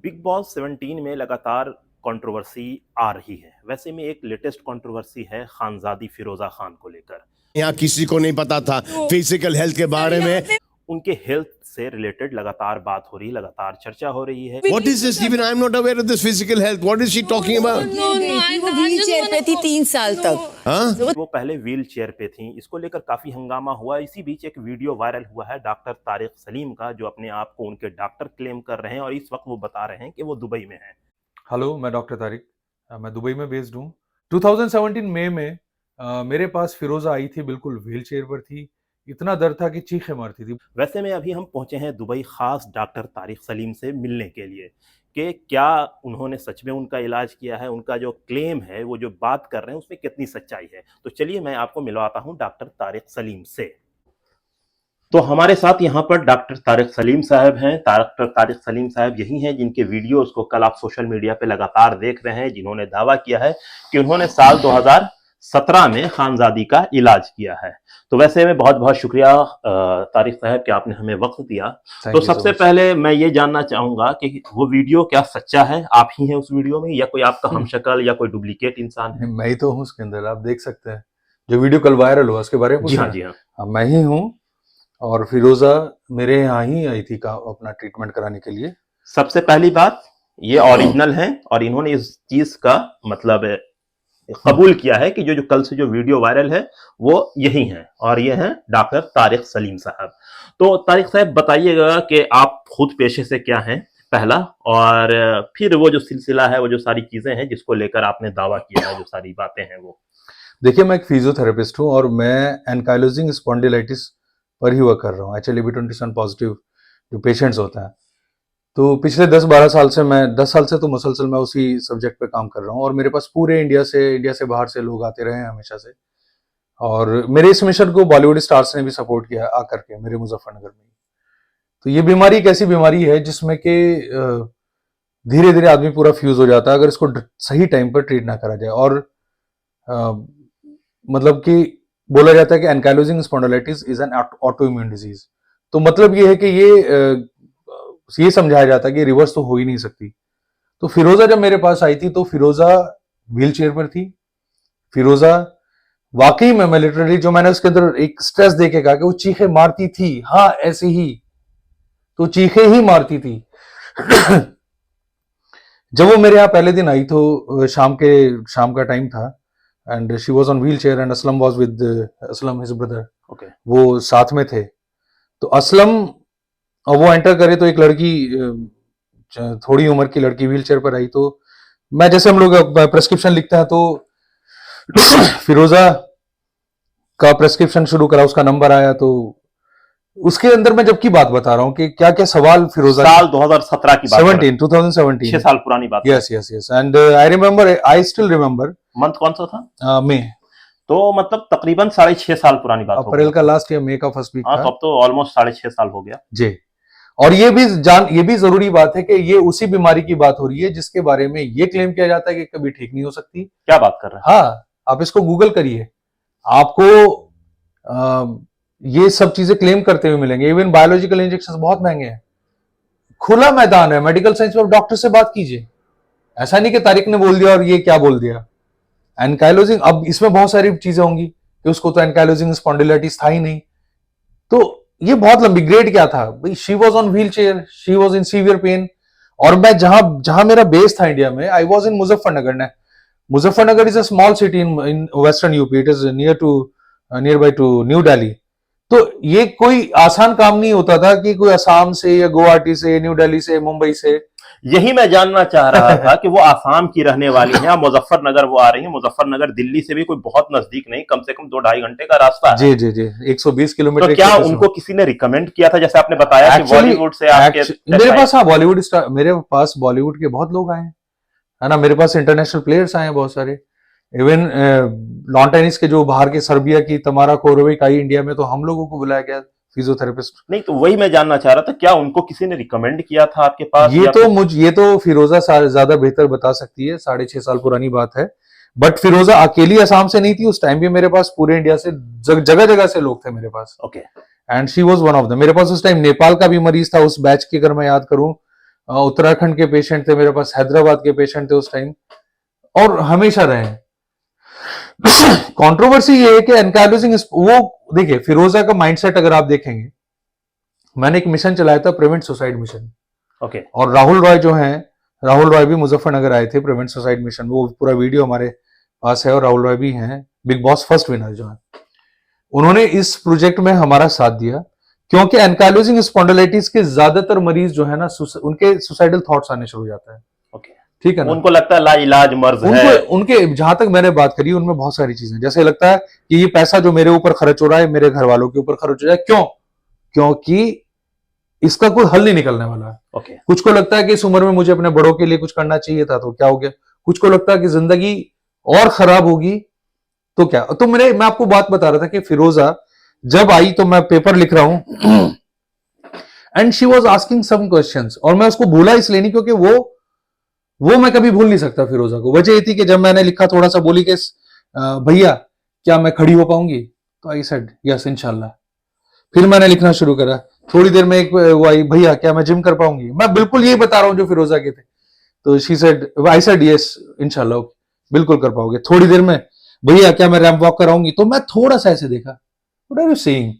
Big boss 17 में लगातार controversy आ रही है। वैसे में एक लेटेस्ट कंट्रोवर्सी है खानजादी फिरोजा खान को लेकर। यहाँ किसी को नहीं पता था फिजिकल हेल्थ के बारे में। उनके हेल्थ से रिलेटेड लगातार बात हो रही, लगातार चर्चा हो रही है। What is this? Even I am not aware of this physical health. What is she talking about? वो व्हील चेयर पे थी 3 साल तक। हाँ? वो पहले व्हील चेयर पे थी, इसको लेकर काफी हंगामा हुआ। इसी बीच एक वीडियो वायरल हुआ है डॉक्टर तारिक सलीम का, जो अपने आप को उनके डॉक्टर क्लेम कर रहे हैं और इस वक्त वो बता रहे हैं कि वो दुबई में हैं। हेलो, मैं डॉक्टर तारिक, मैं दुबई में बेस्ड हूँ। 2017 मई में मेरे पास फिरोजा आई थी, बिल्कुल व्हील चेयर पर थी। इतना दर्द था कि चीखें मारती थी। वैसे में अभी हम पहुंचे हैं दुबई खास डॉक्टर तारिक सलीम से मिलने के लिए कि क्या उन्होंने सच में उनका इलाज किया है, उनका जो क्लेम है, वो जो बात कर रहे हैं उसमें कितनी सच्चाई है। तो चलिए मैं आपको मिलवाता हूं डॉक्टर तारिक सलीम से। तो हमारे साथ यहाँ पर डॉक्टर तारिक सलीम साहब हैं। डॉक्टर तारिक सलीम साहब यही हैं जिनके वीडियोस को कल आप सोशल मीडिया पे लगातार देख रहे हैं, जिन्होंने दावा किया है कि उन्होंने साल 2017 में खानजादी का इलाज किया है। तो वैसे में बहुत बहुत शुक्रिया तारिक साहब कि आपने हमें वक्त दिया। तो सबसे पहले मैं ये जानना चाहूंगा कि वो वीडियो क्या सच्चा है, आप ही हैं उस वीडियो में, या कोई आपका हमशक्ल या कोई डुप्लीकेट इंसान है? मैं ही तो हूँ उसके अंदर, आप देख सकते हैं। जो वीडियो कल वायरल हुआ उसके बारे में जी हाँ, जी हाँ। मैं ही हूँ और फिरोजा मेरे यहाँ ही आई थी अपना ट्रीटमेंट कराने के लिए। सबसे पहली बात, ये ओरिजिनल है और इन्होंने इस चीज का मतलब कबूल किया है कि जो कल से जो वीडियो वायरल है वो यही है, और ये हैं डॉक्टर तारिक सलीम साहब। तो तारिक साहब बताइएगा कि आप खुद पेशे से क्या हैं पहला, और फिर वो जो सिलसिला है, वो जो सारी चीजें हैं जिसको लेकर आपने दावा किया है, जो सारी बातें हैं वो। देखिए, मैं एक फिजियोथेरेपिस्ट हूँ और मैं एनकाइलोजिंग स्पॉन्डिलाइटिस पर ही वर्क कर रहा हूँ। HLA-B27 पॉजिटिव जो पेशेंट्स होते हैं, तो पिछले 10-12 साल से 10 साल से तो मुसलसल मैं उसी सब्जेक्ट पे काम कर रहा हूँ। और मेरे पास पूरे इंडिया से बाहर से लोग आते रहे हैं हमेशा से। और मेरे इस मिशन को बॉलीवुड स्टार्स ने भी सपोर्ट किया आकर के मेरे मुजफ्फरनगर में। तो ये बीमारी एक ऐसी बीमारी है जिसमें कि धीरे धीरे आदमी पूरा फ्यूज हो जाता है अगर इसको सही टाइम पर ट्रीट ना करा जाए। और मतलब कि बोला जाता है कि ankylosing spondylitis is an auto immune disease. तो मतलब ये है कि ये समझाया जाता है कि रिवर्स तो हो ही नहीं सकती। तो फिरोजा जब मेरे पास आई थी तो फिरोजा व्हील चेयर पर थी। फिरोजा वाकई में मैं लिटरली, जो मैंने उसके अंदर एक स्ट्रेस देके कहा कि वो चीखें मारती थी, हाँ ऐसे ही, तो चीखें ही मारती थी। जब वो मेरे यहाँ पहले दिन आई तो शाम का टाइम था and she was on wheelchair and Aslam was with Aslam his brother. Okay. वो साथ में थे। तो असलम और वो एंटर करे तो एक लड़की, थोड़ी उम्र की लड़की व्हील चेयर पर आई। तो मैं, जैसे हम लोग प्रेस्क्रिप्शन लिखते हैं, तो फिरोजा का प्रेस्क्रिप्शन शुरू करा, उसका नंबर आया। तो उसके अंदर मैं जबकि बात बता रहा हूँ कि क्या क्या सवाल फिरोजा, साल 2017 की बात, 2017 6 साल पुरानी बात। Yes and I still remember. Month कौन सा था? मई। तो मतलब तकरीबन 6.5 साल पुरानी बात, अप्रैल का लास्ट या मई का फर्स्ट वीक था। तो अब तो ऑलमोस्ट 6.5 साल हो गया जी। और ये भी जरूरी बात है कि ये उसी बीमारी की बात हो रही है जिसके बारे में ये क्लेम किया जाता है कि कभी ठीक नहीं हो सकती। क्या बात कर रहे हैं? हाँ, आप इसको गूगल करिए, आपको ये सब चीजें क्लेम करते हुए मिलेंगे। इवन बायोलॉजिकल इंजेक्शन बहुत महंगे हैं। खुला मैदान है मेडिकल साइंस में, आप डॉक्टर से बात कीजिए। ऐसा नहीं कि तारिक ने बोल दिया और ये क्या बोल दिया। एनकाइलोजिंग, अब इसमें बहुत सारी चीजें होंगी कि उसको तो एनकाइलोजिंग स्पॉन्डिलाइटिस था ही नहीं। तो ये बहुत लंबी, ग्रेड क्या था भाई, she was on wheel chair, she was in severe pain. और मैं जहां मेरा बेस था इंडिया में, I was in Muzaffarnagar. Muzaffarnagar is a small city in western UP. It is near by two new Delhi. तो ये कोई आसान काम नहीं होता था कि कोई असम से या गुवाहाटी से, न्यू दिल्ली से, मुंबई से। यही मैं जानना चाह रहा था कि वो आसाम की रहने वाली हैं, मुजफ्फरनगर वो आ रही हैं। मुजफ्फरनगर दिल्ली से भी कोई बहुत नजदीक नहीं, कम से कम 2-2.5 घंटे का रास्ता है। जी 120 किलोमीटर। तो क्या उनको किसी ने रिकमेंड किया था, जैसे आपने बताया कि बॉलीवुड से आपके मेरे पास, हाँ, बॉलीवुड स्टार, मेरे पास बॉलीवुड के बहुत लोग आए हैं, है ना। मेरे पास इंटरनेशनल प्लेयर्स आए हैं बहुत सारे। इवन लॉन टेनिस के जो बाहर के सर्बिया की तमारा कोरोविक आई इंडिया में, तो हम लोगों को बुलाया गया फिजियोथेरेपिस्ट। नहीं, तो वही मैं जानना चाह रहा था, क्या उनको किसी ने रिकमेंड किया था आपके पास? ये तो फिरोजा ज्यादा बेहतर बता सकती है, 6.5 साल पुरानी बात है। बट फिरोजा अकेली असम से नहीं थी उस टाइम भी। मेरे पास पूरे इंडिया से जगह जगह से लोग थे मेरे पास। Okay. And she was one of them. मेरे पास उस टाइम नेपाल का भी मरीज था उस बैच की, अगर मैं याद करूं, उत्तराखंड के पेशेंट थे मेरे पास, हैदराबाद के पेशेंट थे उस टाइम, और हमेशा रहे हैं। कंट्रोवर्सी ये है कि एनकाइलोजिंग, वो देखिए फिरोजा का माइंडसेट अगर आप देखेंगे, मैंने एक मिशन चलाया था, प्रिवेंट सुसाइड मिशन। ओके। और राहुल रॉय जो हैं, राहुल रॉय भी मुजफ्फरनगर आए थे प्रिवेंट सुसाइड मिशन, वो पूरा वीडियो हमारे पास है, और राहुल रॉय भी हैं बिग बॉस फर्स्ट विनर जो है, उन्होंने इस प्रोजेक्ट में हमारा साथ दिया, क्योंकि एनकाइलोजिंग स्पॉन्डिलाइटिस के ज्यादातर मरीज जो है ना, उनके सुसाइडल थॉट्स आने शुरू हो जाते हैं। ओके। ठीक है ना, उनको लगता है लाइलाज मर्ज है। उनके जहां तक मैंने बात करी, उनमें बहुत सारी चीजें, जैसे लगता है कि ये पैसा जो मेरे ऊपर खर्च हो रहा है, मेरे घर वालों के ऊपर खर्च हो जाए, क्यों? क्योंकि इसका कोई हल नहीं निकलने वाला है। ओके। कुछ को लगता है कि इस उम्र में मुझे अपने बड़ों के लिए कुछ करना चाहिए था, तो क्या हो गया? कुछ को लगता है कि जिंदगी और खराब होगी, तो क्या? तो मैं आपको बात बता रहा था कि फिरोजा जब आई, तो मैं पेपर लिख रहा हूं, and she was asking some questions, और मैं उसको भूला इसलिए नहीं क्योंकि वो मैं कभी भूल नहीं सकता फिरोजा को। वजह ये थी कि जब मैंने लिखा, थोड़ा सा बोली कि भैया क्या मैं खड़ी हो पाऊंगी, तो आई सेड यस इंशाल्लाह। फिर मैंने लिखना शुरू करा, थोड़ी देर में एक वो आई, भैया क्या मैं जिम कर पाऊंगी? मैं बिल्कुल यही बता रहा हूं जो फिरोजा के थे। तो she said, I said yes इंशाल्लाह, बिल्कुल कर पाओगे। थोड़ी देर में, भैया क्या मैं रैंप वॉक कराऊंगी? तो मैं थोड़ा सा ऐसे देखा, what are you saying?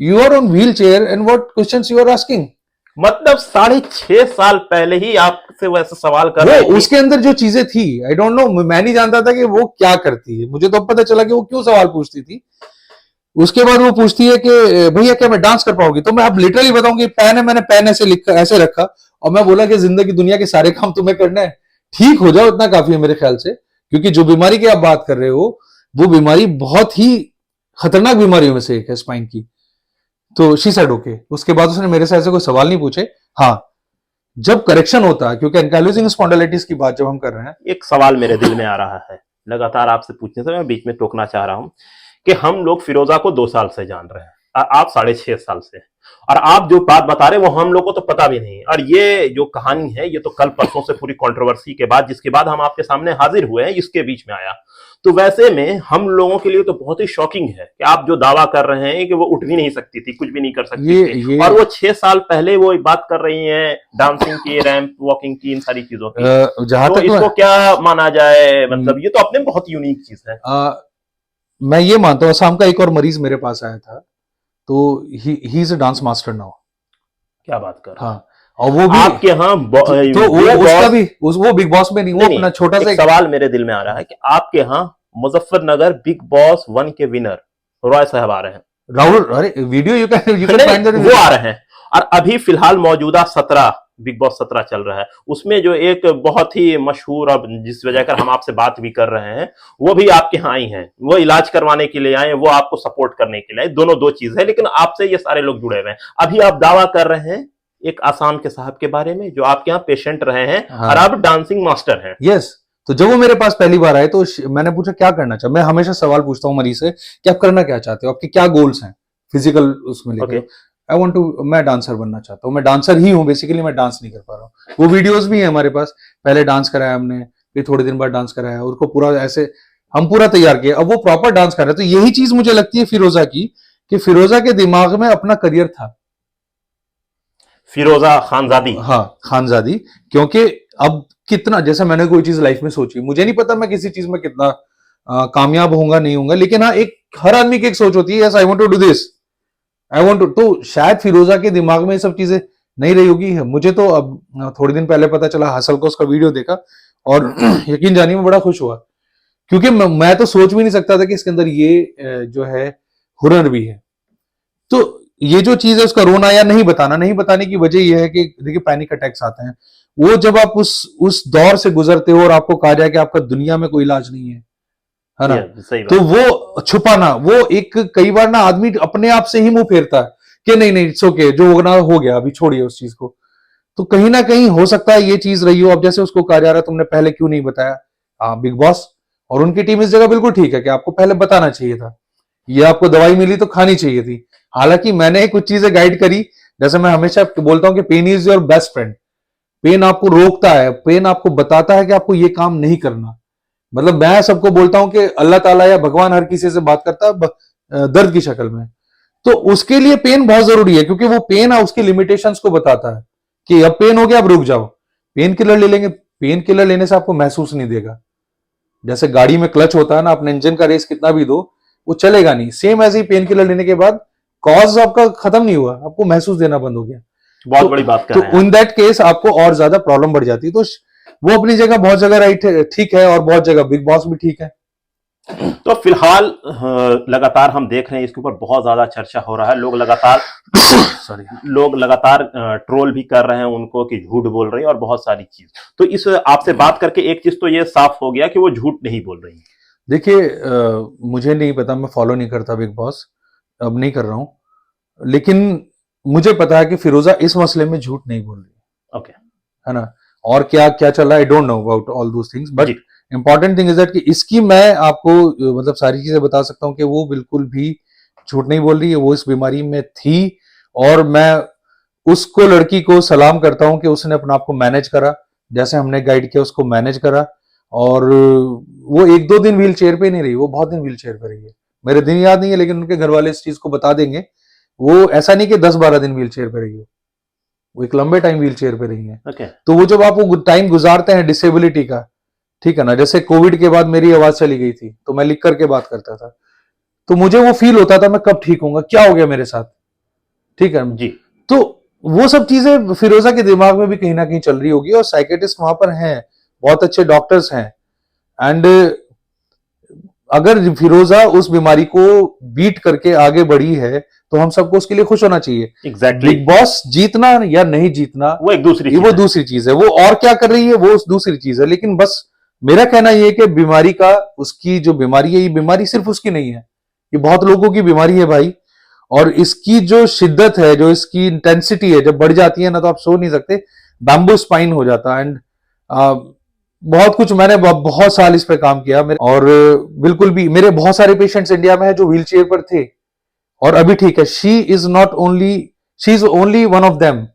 You are on wheelchair and what questions you are asking? मतलब 6.5 साल पहले ही आपसे वैसे सवाल कर रहे वो उसके अंदर जो चीजें थी, आई डोंट नो, मैं नहीं जानता था कि वो क्या करती है। मुझे तो पता चला कि वो क्यों सवाल पूछती थी। उसके बाद वो पूछती है कि भैया क्या मैं डांस कर पाऊंगी? तो मैं अब लिटरली बताऊंगी, पेन है, मैंने पेन ऐसे लिखा, ऐसे रखा, और मैं बोला कि जिंदगी दुनिया के सारे काम तुम्हें करना है, ठीक हो जाओ, इतना काफी है मेरे ख्याल से। क्योंकि जो बीमारी की आप बात कर रहे हो, वो बीमारी बहुत ही खतरनाक बीमारियों में से एक है, स्पाइन की। तो शी सेड ओके। उसके बाद उसने मेरे से ऐसे कोई सवाल नहीं पूछे। हाँ, जब करेक्शन होता है, क्योंकि एनकाइलोजिंग स्पॉन्डिलाइटिस की बात जब हम कर रहे हैं, एक सवाल मेरे दिल में आ रहा है लगातार आपसे पूछने से, मैं बीच में टोकना चाह रहा हूं कि हम लोग फिरोजा को 2 साल से जान रहे हैं, आप 6.5 साल से, और आप जो बात बता रहे हैं वो हम लोग को तो पता भी नहीं। और ये जो कहानी है, ये तो कल परसों से पूरी कंट्रोवर्सी के बाद, जिसके बाद हम आपके सामने हाजिर हुए हैं, इसके बीच में आया। तो वैसे में हम लोगों के लिए तो बहुत ही शॉकिंग है कि आप जो दावा कर रहे हैं कि वो उठ भी नहीं सकती थी, कुछ भी नहीं कर सकती थी, और वो 6 साल पहले वो बात कर रही हैं डांसिंग की, रैंप वॉकिंग की, इन सारी चीजों की। जहां तो तक इसको क्या माना जाए? मतलब ये तो अपने में बहुत यूनिक चीज है। मैं ये मानता हूँ, शाम का एक और मरीज मेरे पास आया था, तो he is a dance master now. क्या बात कर रहे हैं? हाँ, और वो भी आपके यहाँ तो वो उसका भी वो बिग बॉस में नहीं, वो अपना छोटा सा एक सवाल मेरे दिल में आ रहा है कि आपके यहाँ मुजफ्फरनगर बिग बॉस 1 के विनर रॉय साहब आ रहे हैं, राहुल, अरे video you can find that, वो आ रहे हैं। और अभी फिलहाल मौजूदा 17 बिग बॉस 17 चल रहा है, उसमें जो एक बहुत ही मशहूर, अब जिस वजह कर हम आपसे बात भी कर रहे हैं, वो भी आपके यहाँ आई हैं, वो इलाज करवाने के लिए आए, वो आपको सपोर्ट करने के लिए आए, दोनों 2 चीज है, लेकिन आपसे ये सारे लोग जुड़े हुए हैं। अभी आप दावा कर रहे हैं एक आसाम के साहब के बारे में जो आपके यहाँ पेशेंट रहे हैं, हाँ। और आप डांसिंग मास्टर हैं। यस। तो जब वो मेरे पास पहली बार आए, तो मैंने पूछा क्या करना चाहते? मैं हमेशा सवाल पूछता हूँ मरीज से कि आप करना क्या चाहते हो, आपके क्या गोल्स हैं फिजिकल उसमें लेकर। आई वांट टू, मैं डांसर बनना चाहता हूँ, मैं डांसर ही हूँ बेसिकली, मैं डांस नहीं कर पा रहा हूँ। वो वीडियोस भी हैं हमारे पास, पहले डांस कराया हमने, फिर थोड़े दिन बाद डांस कराया, उसको पूरा ऐसे हम पूरा तैयार किया, अब वो प्रॉपर डांस कर रहे हैं। तो यही चीज मुझे लगती है फिरोजा की, कि फिरोजा के दिमाग में अपना करियर था। फिरोजा खानजादी, हाँ खानजादी, क्योंकि अब कितना, जैसे मैंने कोई चीज लाइफ में सोची, मुझे नहीं पता मैं किसी चीज में कितना कामयाब होऊंगा नहीं होऊंगा, लेकिन हाँ, एक हर आदमी की एक सोच होती है, yes I want to do this, I want to. तो शायद फिरोजा के दिमाग में ये सब चीजें नहीं रही होगी। मुझे तो अब थोड़े दिन पहले पता चला, हसल को उसका वीडियो देखा, और यकीन जानिए मैं बड़ा खुश हुआ, क्योंकि मैं तो सोच भी नहीं सकता था कि इसके अंदर ये जो है हुनर भी है। तो ये जो चीज है, उसका रोना या नहीं बताने की वजह यह है कि देखिए पैनिक अटैक्स आते हैं, वो जब आप उस दौर से गुजरते हो और आपको कहा जाए कि आपका दुनिया में कोई इलाज नहीं है ना, तो वो छुपाना, वो एक कई बार ना आदमी अपने आप से ही मुंह फेरता है कि नहीं नहीं इट्स ओके, जो होना हो गया, अभी छोड़िए उस चीज को। तो कहीं ना कहीं हो सकता है ये चीज रही हो। अब जैसे उसको कहा जा रहा है तुमने पहले क्यों नहीं बताया, हाँ बिग बॉस और उनकी टीम इस जगह बिल्कुल ठीक है कि आपको पहले बताना चाहिए था, ये आपको दवाई मिली तो खानी चाहिए थी। हालांकि मैंने कुछ चीजें गाइड करी, जैसे मैं हमेशा बोलता हूं कि pen is your best friend. Pen आपको रोकता है, पेन आपको बताता है कि आपको ये काम नहीं करना। मतलब मैं सबको बोलता हूं कि अल्लाह ताला या भगवान हर किसी से बात करता है दर्द की शक्ल में, तो उसके लिए पेन बहुत जरूरी है, क्योंकि वो पेन उसकी लिमिटेशंस को बताता है कि अब पेन हो गया, अब रुक जाओ, पेन किलर ले लेंगे। पेन किलर लेने से आपको महसूस नहीं देगा। जैसे गाड़ी में क्लच होता है ना, अपने इंजन का रेस कितना भी दो, वो चलेगा नहीं। सेम ऐसे ही पेन किलर लेने के बाद कॉज आपका खत्म नहीं हुआ, आपको महसूस देना बंद हो गया। बहुत बड़ी बात कर रहे हैं तो इन दैट केस आपको और ज्यादा प्रॉब्लम बढ़ जाती है। तो वो अपनी जगह बहुत जगह राइट ठीक है, और बहुत जगह बिग बॉस भी ठीक है। तो फिलहाल लगातार हम देख रहे हैं इसके ऊपर बहुत ज्यादा चर्चा हो रहा है, लोग लगातार ट्रोल भी कर रहे हैं उनको कि झूठ बोल रही है और बहुत सारी चीज। तो इस आपसे बात करके एक चीज तो ये साफ हो गया कि वो झूठ नहीं बोल रही। देखिए, मुझे नहीं पता, मैं फॉलो नहीं करता बिग बॉस, अब नहीं कर रहा हूं, लेकिन मुझे पता है कि फिरोजा इस मसले में झूठ नहीं बोल रही। ओके, है ना। और क्या क्या चल रहा है, I don't know about all those things, but जी। इंपॉर्टेंट थिंग इज दैट कि इसकी मैं आपको मतलब सारी चीजें बता सकता हूं कि वो बिल्कुल भी झूठ नहीं बोल रही है। वो इस बीमारी में थी, और मैं उसको, लड़की को सलाम करता हूं कि उसने अपने आप को मैनेज करा, जैसे हमने गाइड किया उसको मैनेज करा। और वो एक दो दिन व्हील चेयर पे नहीं रही, वो बहुत दिन व्हील चेयर पे रही है। मेरे दिन याद नहीं है, लेकिन उनके घर वाले इस चीज को बता देंगे। वो ऐसा नहीं कि 10-12 दिन व्हील चेयर पे रही है, वो एक लंबे टाइम व्हील चेयर पे रही है। ओके। तो वो जब आप वो टाइम गुजारते हैं डिसेबिलिटी का, ठीक है ना, जैसे कोविड के बाद मेरी आवाज चली गई थी तो मैं लिख करके बात करता था, तो मुझे वो फील होता था मैं कब ठीक होऊंगा, क्या हो गया मेरे साथ, ठीक है जी। तो वो सब चीजें फिरोजा के दिमाग में भी कहीं ना कहीं चल रही होगी, और साइकेट्रिस्ट वहां पर हैं, बहुत अच्छे डॉक्टर्स हैं। एंड अगर फिरोजा उस बीमारी को बीट करके आगे बढ़ी है तो हम सबको उसके लिए खुश होना चाहिए। एग्जैक्टली। बिग बॉस जीतना या नहीं जीतना वो एक दूसरी चीज वो है। दूसरी चीज है, वो और क्या कर रही है वो दूसरी चीज है। लेकिन बस मेरा कहना यह है कि बीमारी का, उसकी जो बीमारी है, ये बीमारी सिर्फ उसकी नहीं है, ये बहुत लोगों की बीमारी है भाई। और इसकी जो शिद्दत है, जो इसकी इंटेंसिटी है, जब बढ़ जाती है ना, तो आप सो नहीं सकते, बैम्बू स्पाइन हो जाता है। एंड बहुत कुछ मैंने बहुत साल इस पे काम किया और बिल्कुल भी मेरे बहुत सारे पेशेंट्स इंडिया में है जो व्हील चेयर पर थे और अभी ठीक है। She is only one of them.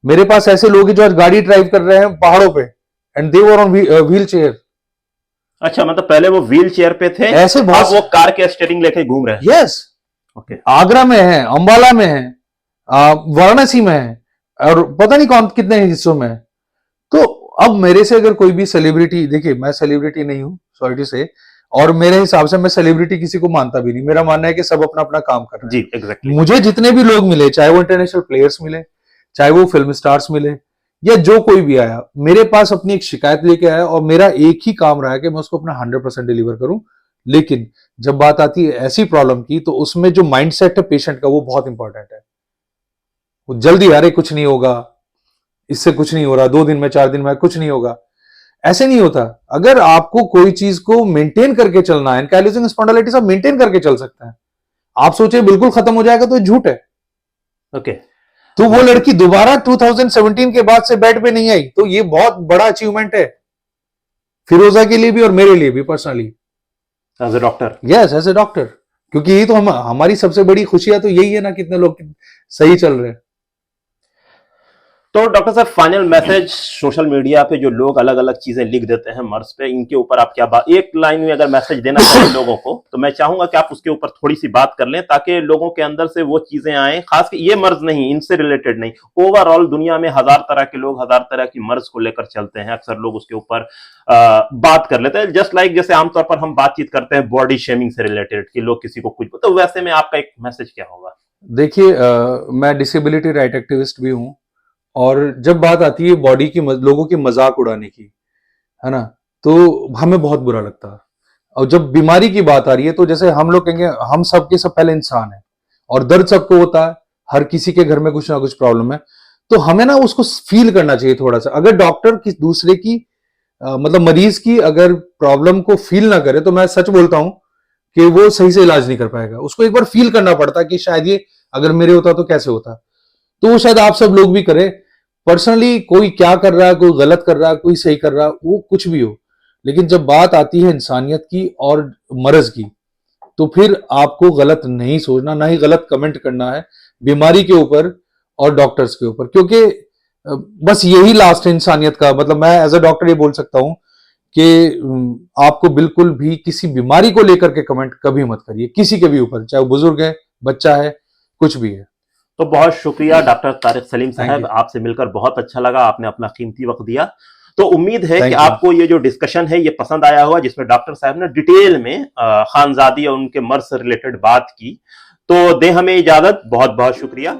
मेरे पास ऐसे लोग हैं जो आज गाड़ी ड्राइव कर रहे हैं पहाड़ों पे, and they were on wheel chair. अच्छा, मतलब पहले वो व्हील चेयर पे थे, ऐसे बहुत, अब वो कार के स्टीयरिंग लेके घूम रहे हैं। Yes, okay. आगरा में है, अंबाला में है, वाराणसी में है, और पता नहीं कौन कितने हिस्सों में है। तो अब मेरे से अगर कोई भी सेलिब्रिटी, देखिए मैं सेलिब्रिटी नहीं हूं, सॉरी टू से, और मेरे हिसाब से मैं सेलिब्रिटी किसी को मानता भी नहीं। मेरा मानना है कि सब अपना अपना काम कर रहे हैं। जी, एग्जैक्टली। मुझे जितने भी लोग मिले, चाहे वो इंटरनेशनल प्लेयर्स मिले, चाहे वो फिल्म स्टार्स मिले, या जो कोई भी आया मेरे पास अपनी एक शिकायत लेके आया, और मेरा एक ही काम रहा है कि मैं उसको अपना 100% डिलीवर करूं। लेकिन जब बात आती है ऐसी प्रॉब्लम की, तो उसमें जो माइंडसेट है पेशेंट का, वो बहुत इंपॉर्टेंट है। वो जल्दी, अरे कुछ नहीं होगा, इससे कुछ नहीं हो रहा, 2 दिन में 4 दिन में कुछ नहीं होगा, ऐसे नहीं होता। अगर आपको कोई चीज को मेंटेन करके चलना है, एंकाइलोजिंग स्पॉन्डिलाइटिस आप मेंटेन करके चल सकते हैं। आप सोचे बिल्कुल खत्म हो जाएगा, तो झूठ है। ओके। तो वो लड़की दोबारा 2017 के बाद से बेड पे नहीं आई, तो ये बहुत बड़ा अचीवमेंट है फिरोजा के लिए भी और मेरे लिए भी personally, as a doctor. Yes, as a doctor. क्योंकि यही तो हमारी सबसे बड़ी खुशियां तो यही है ना, कितने लोग सही चल रहे हैं। तो डॉक्टर साहब, फाइनल मैसेज, सोशल मीडिया पे जो लोग अलग अलग चीजें लिख देते हैं मर्ज पे, इनके ऊपर आप क्या बात, एक लाइन में अगर मैसेज देना चाहिए लोगों को, तो मैं चाहूंगा कि आप उसके ऊपर थोड़ी सी बात कर लें, ताकि लोगों के अंदर से वो चीजें आए, खास कि ये मर्ज नहीं, इनसे रिलेटेड नहीं, ओवरऑल दुनिया में हजार तरह के लोग हजार तरह की मर्ज को लेकर चलते हैं। अक्सर लोग उसके ऊपर बात कर लेते हैं, जस्ट लाइक जैसे आमतौर पर हम बातचीत करते हैं बॉडी शेमिंग से रिलेटेड, कि लोग किसी को कुछ, तो वैसे में आपका एक मैसेज क्या होगा? देखिए, मैं डिसेबिलिटी राइट एक्टिविस्ट भी हूं, और जब बात आती है बॉडी की, लोगों की मजाक उड़ाने की, है ना, तो हमें बहुत बुरा लगता है। और जब बीमारी की बात आ रही है, तो जैसे हम लोग कहेंगे हम सब के सब पहले इंसान है, और दर्द सबको होता है, हर किसी के घर में कुछ ना कुछ प्रॉब्लम है, तो हमें ना उसको फील करना चाहिए थोड़ा सा। अगर डॉक्टर किस दूसरे की मतलब मरीज की अगर प्रॉब्लम को फील ना करे, तो मैं सच बोलता हूं कि वो सही से इलाज नहीं कर पाएगा। उसको एक बार फील करना पड़ता है कि शायद ये अगर मेरे होता तो कैसे होता। तो वो शायद आप सब लोग भी करें। पर्सनली कोई क्या कर रहा है, कोई गलत कर रहा है, कोई सही कर रहा है, वो कुछ भी हो, लेकिन जब बात आती है इंसानियत की और मर्ज की, तो फिर आपको गलत नहीं सोचना, ना ही गलत कमेंट करना है बीमारी के ऊपर और डॉक्टर्स के ऊपर, क्योंकि बस यही लास्ट है इंसानियत का। मतलब मैं एज अ डॉक्टर ये बोल सकता हूं कि आपको बिल्कुल भी किसी बीमारी को लेकर के कमेंट कभी मत करिए, किसी के भी ऊपर, चाहे वो बुजुर्ग है, बच्चा है, कुछ भी है। तो बहुत शुक्रिया डॉक्टर तारिक सलीम Thank साहब, you. आपसे मिलकर बहुत अच्छा लगा, आपने अपना कीमती वक्त दिया। तो उम्मीद है Thank कि you. आपको ये जो डिस्कशन है ये पसंद आया होगा, जिसमें डॉक्टर साहब ने डिटेल में खानजादी और उनके मर्ज से रिलेटेड बात की। तो दे हमें इजाजत, बहुत बहुत शुक्रिया।